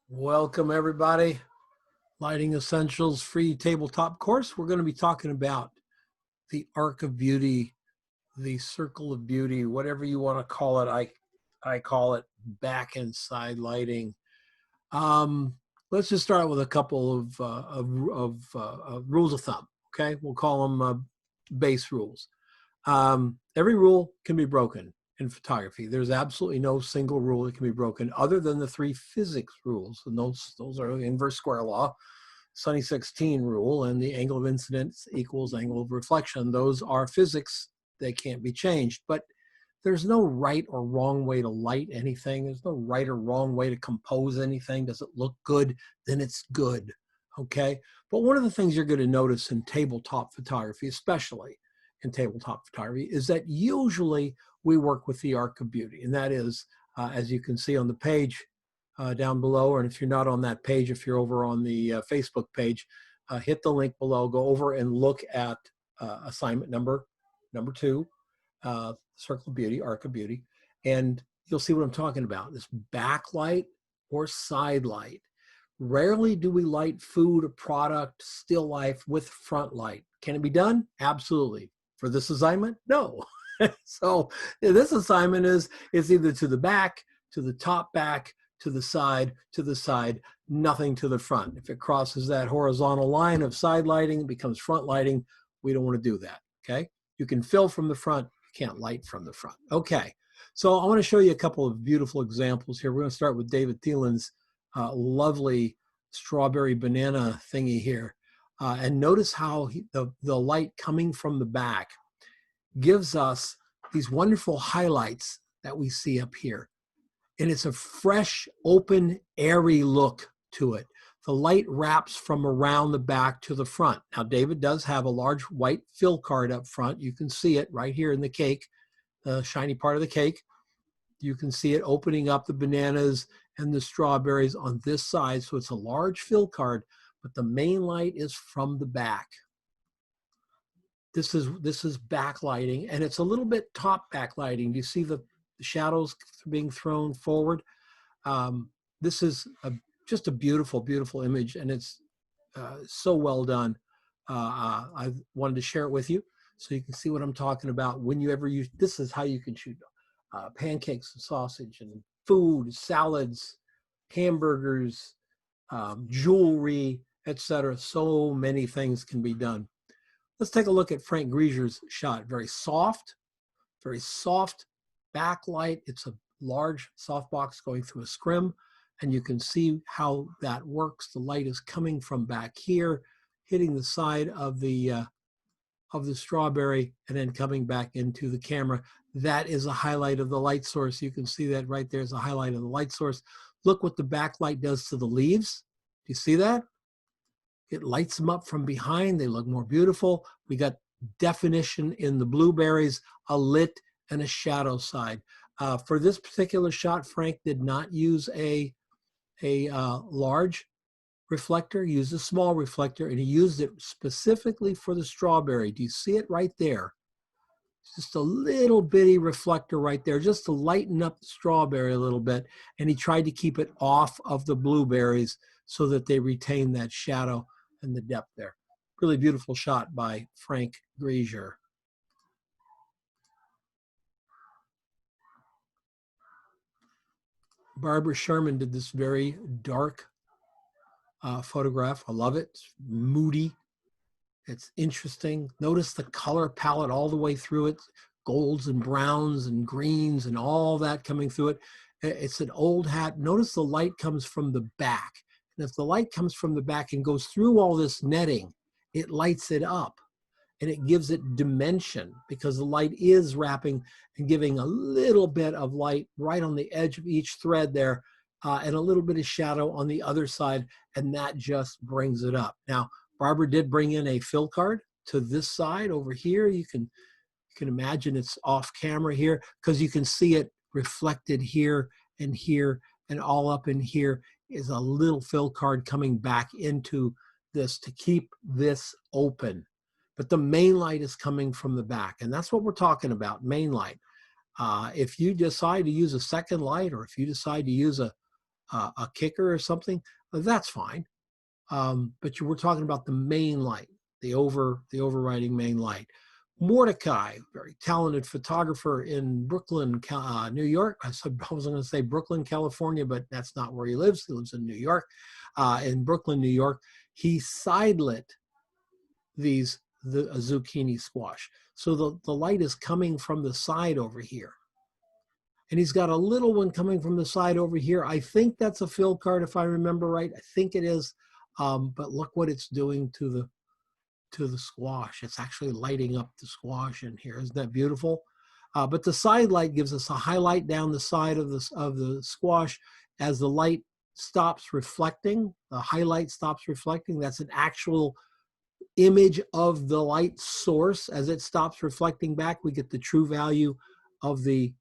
Welcome everybody. Lighting Essentials free tabletop course. We're going to be talking about the arc of beauty, the circle of beauty, whatever you want to call it. I call it back and side lighting. Let's just start with a couple of rules of thumb. Okay, we'll call them base rules. Every rule can be broken in photography. There's absolutely no single rule that can be broken other than the three physics rules. And those are inverse square law, Sunny 16 rule, and the angle of incidence equals angle of reflection. Those are physics. They can't be changed. But there's no right or wrong way to light anything. There's no right or wrong way to compose anything. Does it look good? Then it's good. Okay. But one of the things you're going to notice in tabletop photography, especially in tabletop photography, is that usually we work with the arc of beauty. And that is, as you can see on the page down below, and if you're not on that page, if you're over on the Facebook page, hit the link below, go over and look at assignment number 2, circle of beauty, arc of beauty, and you'll see what I'm talking about. This backlight or side light. Rarely do we light food or product, still life with front light. Can it be done? Absolutely. For this assignment? No. So this assignment is either to the back, to the top back, to the side, nothing to the front. If it crosses that horizontal line of side lighting, it becomes front lighting. We don't want to do that, okay? You can fill from the front, you can't light from the front. Okay, so I want to show you a couple of beautiful examples here. We're going to start with David Thielen's lovely strawberry banana thingy here. And notice how the light coming from the back gives us these wonderful highlights that we see up here. And it's a fresh, open, airy look to it. The light wraps from around the back to the front. Now, David does have a large white fill card up front. You can see it right here in the cake, the shiny part of the cake. You can see it opening up the bananas and the strawberries on this side. So it's a large fill card, but the main light is from the back. This is backlighting, and it's a little bit top backlighting. Do you see the shadows being thrown forward? This is just a beautiful, beautiful image, and it's so well done. I wanted to share it with you so you can see what I'm talking about. When you ever use, this is how you can shoot pancakes and sausage and food, salads, hamburgers, jewelry, etc. So many things can be done. Let's take a look at Frank Grieger's shot. Very soft backlight. It's a large softbox going through a scrim, and you can see how that works. The light is coming from back here, hitting the side of the strawberry, and then coming back into the camera. That is a highlight of the light source. You can see that right there is a highlight of the light source. Look what the backlight does to the leaves. Do you see that? It lights them up from behind. They look more beautiful. We got definition in the blueberries, a lit and a shadow side. For this particular shot, Frank did not use a large reflector. He used a small reflector, and he used it specifically for the strawberry. Do you see it right there? Just a little bitty reflector right there, just to lighten up the strawberry a little bit. And he tried to keep it off of the blueberries so that they retain that shadow and the depth there. Really beautiful shot by Frank Grieger. Barbara Sherman did this very dark photograph. I love it. It's moody. It's interesting. Notice the color palette all the way through it. Golds and browns and greens and all that coming through it. It's an old hat. Notice the light comes from the back. And if the light comes from the back and goes through all this netting, it lights it up. And it gives it dimension because the light is wrapping and giving a little bit of light right on the edge of each thread there, and a little bit of shadow on the other side, and that just brings it up. Now, Barbara did bring in a fill card to this side over here. You can imagine it's off camera here because you can see it reflected here and all up in here is a little fill card coming back into this to keep this open. But the main light is coming from the back, and that's what we're talking about, main light. If you decide to use a second light, or if you decide to use a a kicker or something, that's fine. But we're talking about the main light, the overriding main light. Mordecai, very talented photographer in Brooklyn, New York. I was going to say Brooklyn, California, but that's not where he lives. He lives in New York. In Brooklyn, New York, he side-lit the zucchini squash. So the light is coming from the side over here. And he's got a little one coming from the side over here. I think that's a fill card, if I remember right. I think it is. But look what it's doing to the squash. It's actually lighting up the squash in here. Isn't that beautiful? But the side light gives us a highlight down the side of the squash as the light stops reflecting. The highlight stops reflecting. That's an actual image of the light source. As it stops reflecting back, we get the true value of the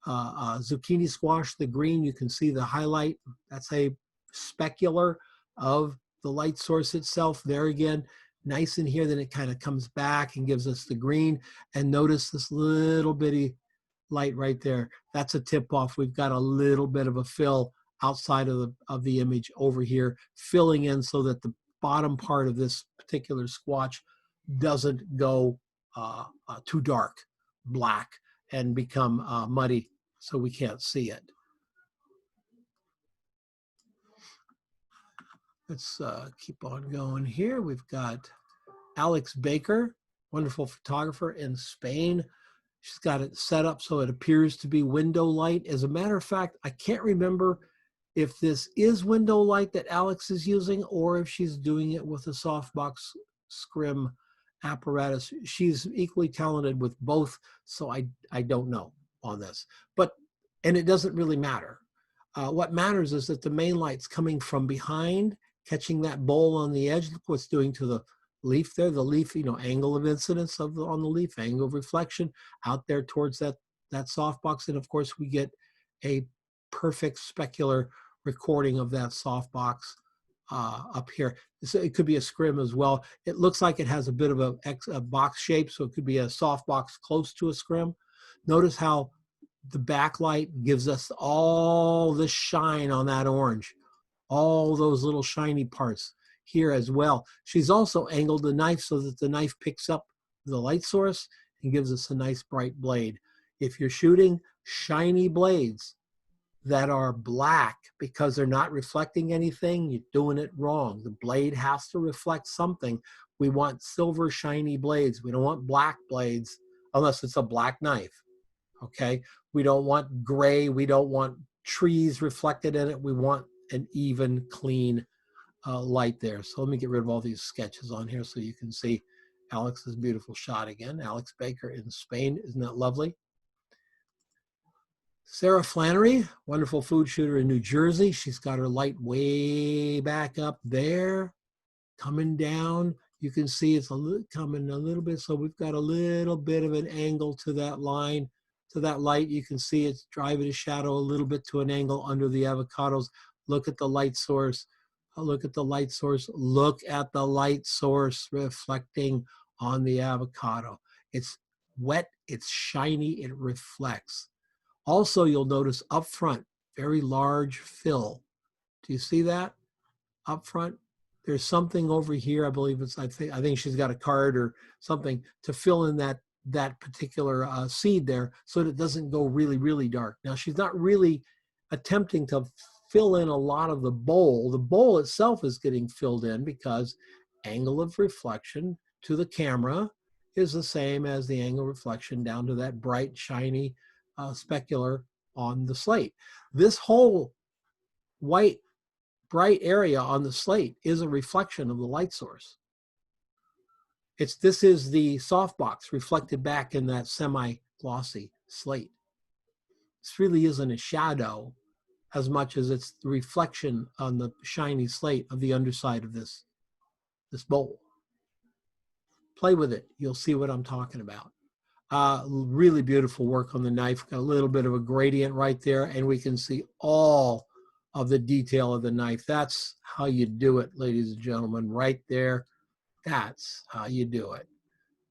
zucchini squash, the green. You can see the highlight. That's a specular of the light source itself. There again, nice in here. Then it kind of comes back and gives us the green. And notice this little bitty light right there. That's a tip off. We've got a little bit of a fill outside of the image over here, filling in so that the bottom part of this particular squash doesn't go too dark, black, and become muddy so we can't see it. Let's keep on going here. We've got Alex Baker, wonderful photographer in Spain. She's got it set up so it appears to be window light. As a matter of fact, I can't remember if this is window light that Alex is using or if she's doing it with a softbox scrim apparatus. She's equally talented with both, so I don't know on this. And it doesn't really matter. What matters is that the main light's coming from behind, catching that bowl on the edge. Look what's doing to the leaf there. The leaf, angle of incidence on the leaf, angle of reflection out there towards that softbox. And of course, we get a perfect specular recording of that softbox up here. So it could be a scrim as well. It looks like it has a bit of a box shape, so it could be a softbox close to a scrim. Notice how the backlight gives us all the shine on that orange, all those little shiny parts here as well. She's also angled the knife so that the knife picks up the light source and gives us a nice bright blade. If you're shooting shiny blades that are black because they're not reflecting anything, you're doing it wrong. The blade has to reflect something. We want silver shiny blades. We don't want black blades unless it's a black knife. Okay, we don't want gray. We don't want trees reflected in it. We want an even, clean light there. So let me get rid of all these sketches on here so you can see Alex's beautiful shot again. Alex Baker in Spain. Isn't that lovely? Sarah Flannery, wonderful food shooter in New Jersey. She's got her light way back up there, coming down. You can see it's coming a little bit. So we've got a little bit of an angle to that line, to that light. You can see it's driving a shadow a little bit to an angle under the avocados. Look at the light source. Look at the light source. Look at the light source reflecting on the avocado. It's wet, it's shiny, it reflects. Also, you'll notice up front, very large fill. Do you see that up front? There's something over here. I believe I think she's got a card or something to fill in that particular seed there so that it doesn't go really, really dark. Now, she's not really attempting to fill in a lot of the bowl. The bowl itself is getting filled in because angle of reflection to the camera is the same as the angle of reflection down to that bright, shiny specular on the slate. This whole white, bright area on the slate is a reflection of the light source. This is the softbox reflected back in that semi-glossy slate. This really isn't a shadow as much as it's the reflection on the shiny slate of the underside of this bowl. Play with it. You'll see what I'm talking about. Really beautiful work on the knife. Got a little bit of a gradient right there, and we can see all of the detail of the knife. That's how you do it, ladies and gentlemen, right there. That's how you do it.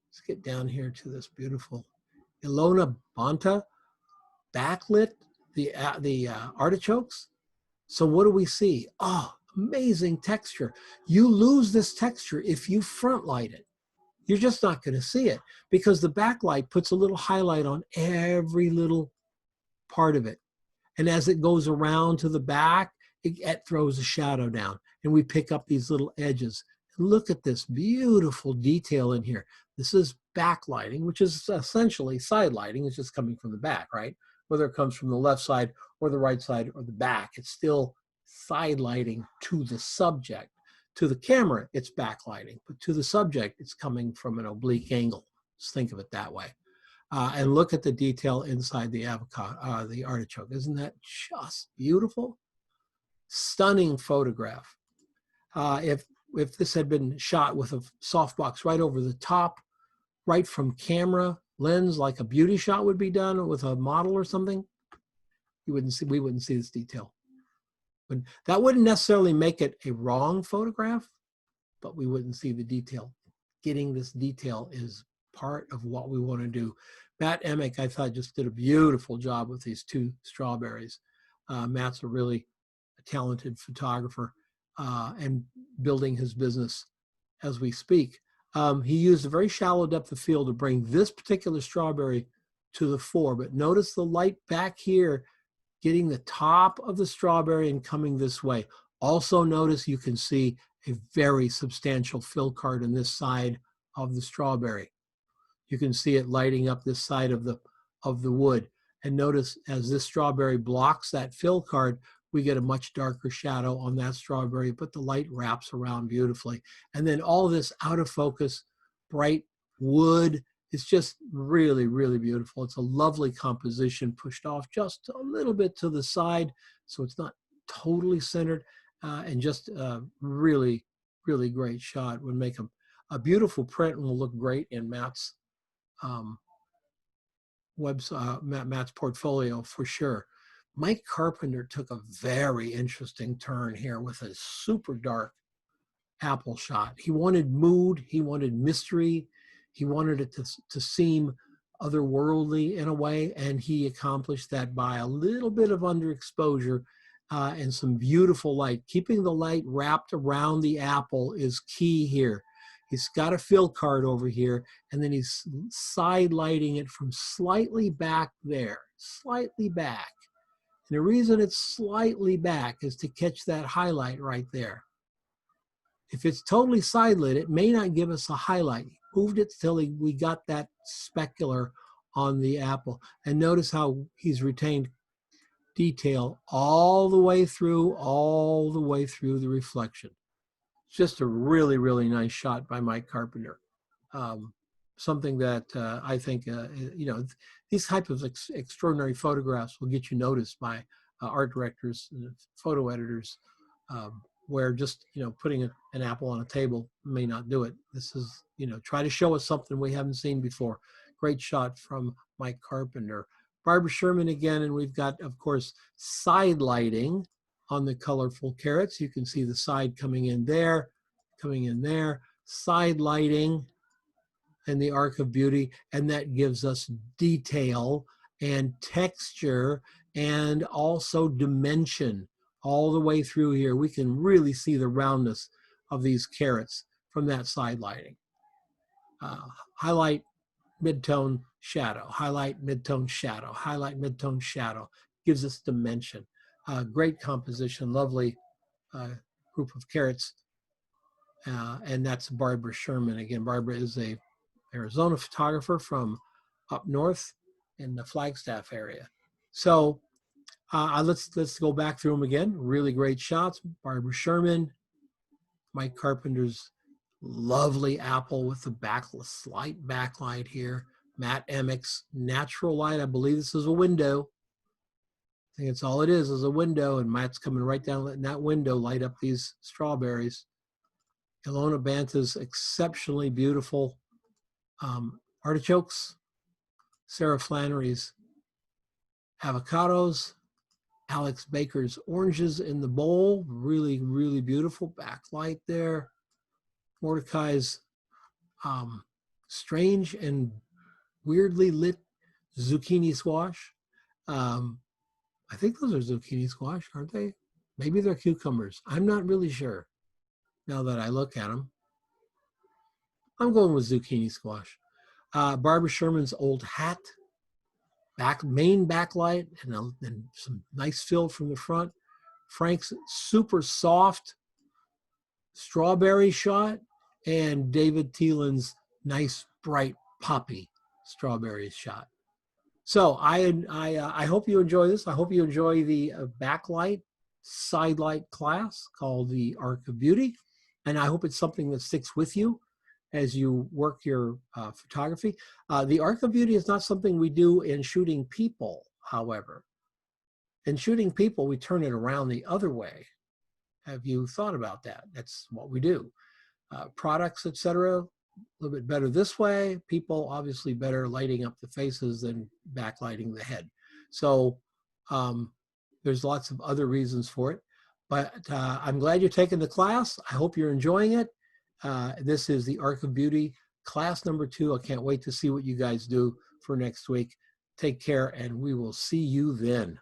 Let's get down here to this beautiful Ilona Bonta backlit the artichokes. So what do we see? Oh, amazing texture. You lose this texture if you front light it. You're just not going to see it because the backlight puts a little highlight on every little part of it. And as it goes around to the back, it throws a shadow down and we pick up these little edges. Look at this beautiful detail in here. This is backlighting, which is essentially side lighting. It's just coming from the back, right? Whether it comes from the left side or the right side or the back, it's still side lighting to the subject. To the camera, it's backlighting, but to the subject, it's coming from an oblique angle. Just think of it that way. And look at the detail inside the avocado, the artichoke. Isn't that just beautiful? Stunning photograph. If this had been shot with a softbox right over the top, right from camera lens, like a beauty shot would be done with a model or something, we wouldn't see this detail. But that wouldn't necessarily make it a wrong photograph, but we wouldn't see the detail. Getting this detail is part of what we want to do. Matt Emick, I thought, just did a beautiful job with these two strawberries. Matt's a really talented photographer and building his business as we speak. He used a very shallow depth of field to bring this particular strawberry to the fore, but notice the light back here getting the top of the strawberry and coming this way. Also notice you can see a very substantial fill card in this side of the strawberry. You can see it lighting up this side of the wood. And notice as this strawberry blocks that fill card, we get a much darker shadow on that strawberry, but the light wraps around beautifully. And then all this out of focus, bright wood, it's just really, really beautiful. It's a lovely composition pushed off just a little bit to the side, so it's not totally centered, and just a really, really great shot. Would make a beautiful print and will look great in Matt's Matt's portfolio for sure. Mike Carpenter took a very interesting turn here with a super dark apple shot. He wanted mood, he wanted mystery, he wanted it to seem otherworldly in a way, and he accomplished that by a little bit of underexposure and some beautiful light. Keeping the light wrapped around the apple is key here. He's got a fill card over here, and then he's side lighting it from slightly back there, slightly back. And the reason it's slightly back is to catch that highlight right there. If it's totally side lit, it may not give us a highlight. He moved it till we got that specular on the apple. And notice how he's retained detail all the way through the reflection. Just a really, really nice shot by Mike Carpenter. Something that I think, these type of extraordinary photographs will get you noticed by art directors, photo editors, where just, putting an apple on a table may not do it. This is, try to show us something we haven't seen before. Great shot from Mike Carpenter. Barbara Sherman again, and we've got, of course, side lighting on the colorful carrots. You can see the side coming in there, side lighting and the arc of beauty, and that gives us detail and texture and also dimension all the way through here. We can really see the roundness of these carrots from that side lighting. Highlight, mid-tone, shadow, highlight, mid-tone, shadow, highlight, mid-tone, shadow. Gives us dimension. Great composition, lovely group of carrots. And that's Barbara Sherman. Again, Barbara is a Arizona photographer from up north in the Flagstaff area. So let's go back through them again. Really great shots. Barbara Sherman, Mike Carpenter's lovely apple with the slight backlight here. Matt Emick's natural light. I believe this is a window. I think it's all it is a window, and Matt's coming right down, letting that window light up these strawberries. Ilona Banta's exceptionally beautiful artichokes. Sarah Flannery's avocados. Alex Baker's oranges in the bowl. Really, really beautiful backlight there. Mordecai's strange and weirdly lit zucchini squash. I think those are zucchini squash, aren't they? Maybe they're cucumbers. I'm not really sure now that I look at them. I'm going with zucchini squash. Barbara Sherman's old hat, main backlight, and some nice fill from the front. Frank's super soft strawberry shot, and David Thielen's nice bright poppy strawberry shot. So I hope you enjoy this. I hope you enjoy the backlight sidelight class called the Arc of Beauty, and I hope it's something that sticks with you as you work your photography. The Arc of Beauty is not something we do in shooting people, however. In shooting people, we turn it around the other way. Have you thought about that? That's what we do. Products, etc., a little bit better this way. People, obviously better lighting up the faces than backlighting the head. So there's lots of other reasons for it. But I'm glad you're taking the class. I hope you're enjoying it. This is the Arc of Beauty, class number 2. I can't wait to see what you guys do for next week. Take care, and we will see you then.